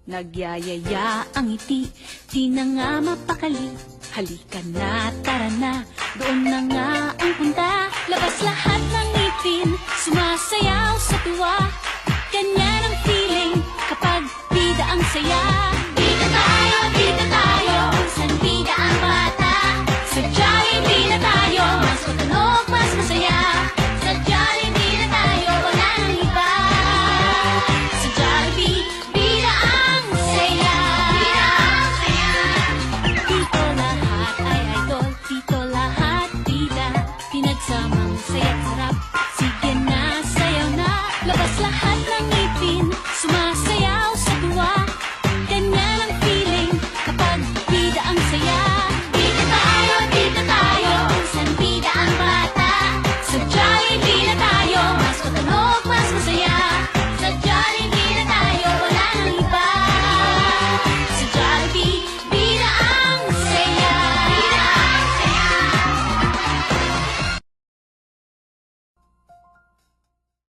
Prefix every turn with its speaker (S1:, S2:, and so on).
S1: Nagyayaya ang ngiti, di na nga mapakali. Halika na, tara na, doon na nga ang punta. Labas lahat ng ngipin, sumasayaw sa tuwa. Ganyan ang feeling kapag bida ang saya.